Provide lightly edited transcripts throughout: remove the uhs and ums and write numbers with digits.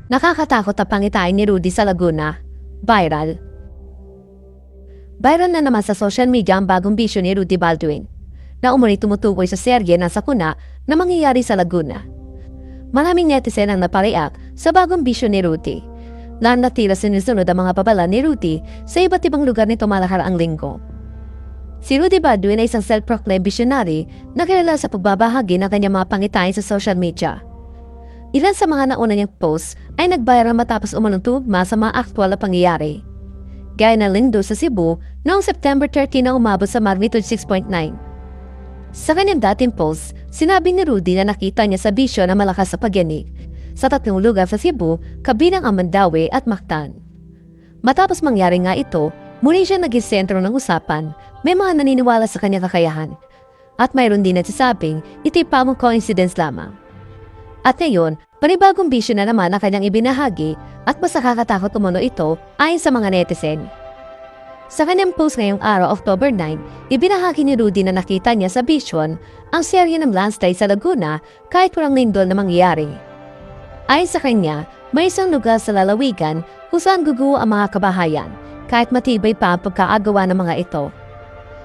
Nakakatakot na pangitain ni Rudy sa Laguna. Viral. Viral na naman sa social media ang bagong bisyo ni Rudy Baldwin na umano'y tumutukoy sa serye na sakuna na mangyayari sa Laguna. Maraming netizen ang napareact sa bagong bisyo ni Rudy. Lalo na tila sinusunod ang mga babala ni Rudy sa iba't ibang lugar nito malakaraang linggo. Si Rudy Baldwin ay isang self-proclaimed visionary na kilala sa pagbabahagi ng kanyang mga pangitain sa social media. Ilan sa mga nauna niyang posts ay nag-viral matapos umanong tugma sa mga aktwal na pangyayari. Gaya ng lindol sa Cebu noong September 30 na umabot sa magnitude 6.9. Sa kanyang dating post, sinabi ni Rudy na nakita niya sa bisyo na malakas sa pagyanig sa 3 lugar sa Cebu, kabilang ang Mandaue at Mactan. Matapos mangyari nga ito, muli siya naging sentro ng usapan. May mga naniniwala sa kanyang kakayahan. At mayroon din nagsasabing ito'y pamong coincidence lamang. At ngayon, panibagong bisyo na naman ang kanyang ibinahagi at mas nakakatakot umano ito ayon sa mga netizen. Sa kanyang post ngayong araw, October 9, ibinahagi ni Rudy na nakita niya sa vision ang serye ng landslide sa Laguna kahit walang lindol na mangyayari. Ayon sa kanya, may isang lugar sa lalawigan kung saan guguho ang mga kabahayan kahit matibay pa ang pagkaagawa ng mga ito.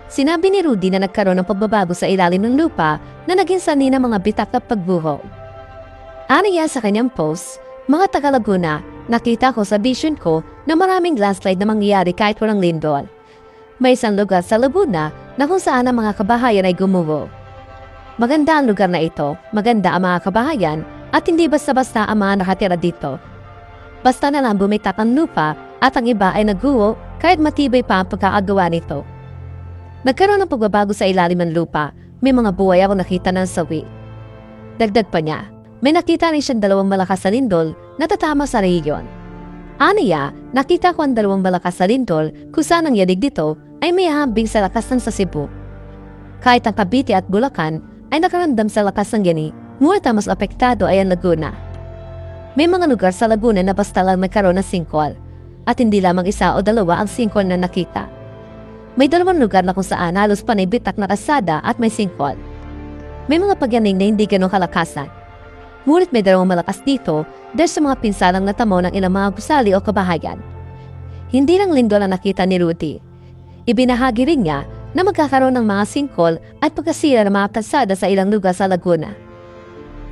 Sinabi ni Rudy na nagkaroon ng pagbabago sa ilalim ng lupa na naging sanhi ng mga bitak na pagbuho. Aniya sa kanyang post, mga taga-Laguna, nakita ko sa vision ko na maraming landslide na mangyayari kahit walang lindol. May isang lugar sa Laguna na kung saan ang mga kabahayan ay gumuho. Maganda ang lugar na ito, maganda ang mga kabahayan at hindi basta-basta ang mga nakatira dito. Basta na lang bumitak ang lupa at ang iba ay nagguho kahit matibay pa ang pagkaagawa nito. Nagkaroon ng pagbabago sa ilalim ng lupa, may mga buhay ako nakita ng sawi. Dagdag pa niya, may nakita rin siyang 2 malakas na lindol na tatama sa rehiyon. Aniya, nakita ko ang 2 malakas na lindol kung saan ang yanig dito ay may hambing sa lakas ng sa Cebu. Kahit ang Cavite at Bulacan ay nakaramdam sa lakas ng yanig, ngunit ang mas apektado ay ang Laguna. May mga lugar sa Laguna na basta lang nagkaroon ng sinkhole at hindi lamang 1 o 2 ang sinkhole na nakita. May 2 lugar na kung saan halos panay bitak na kalsada at may sinkhole. May mga pagyanig na hindi ganong kalakasan. Ngunit may 2 malakas dito dahil sa mga pinsalang natamo ng ilang mga gusali o kabahayan. Hindi lang lindol ang nakita ni Rudy. Ibinahagi rin niya na magkakaroon ng mga sinkhole at pagkasira ng mga kalsada sa ilang lugar sa Laguna.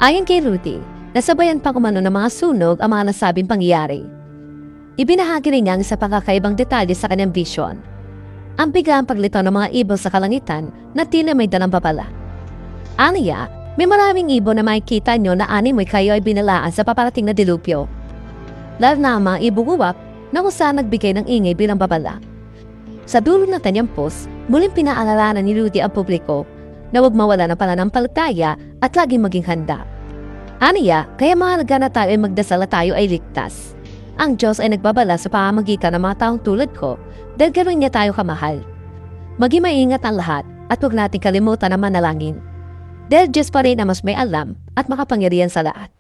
Ayon kay Rudy, nasabayan pa kumano ng mga sunog ang mga nasabing pangyayari. Ibinahagi rin niya ang isa pang kakaibang detalye sa kanyang vision. Ang biglang paglitaw ng mga ibon sa kalangitan na tila may dalang babala. Aniya, may maraming ibon na makikita nyo na animoy kayo ay binalaan sa paparating na dilupyo. Lalo na ang mga ibuguwak na kung saan nagbigay ng ingay bilang babala. Sa dulo ng kanyang post, muling pinaalalahanan ni Rudy ang publiko na huwag mawala ng pananampalataya at laging maging handa. Aniya, kaya mahalaga na tayo ay magdasal na tayo ay ligtas. Ang Diyos ay nagbabala sa pamamagitan ng mga taong tulad ko dahil ganoon niya tayo kamahal. Maging maingat ang lahat at huwag natin kalimutan ang manalangin. Dahil Diyos pa rin ang mas may alam at makapangyarihan sa lahat.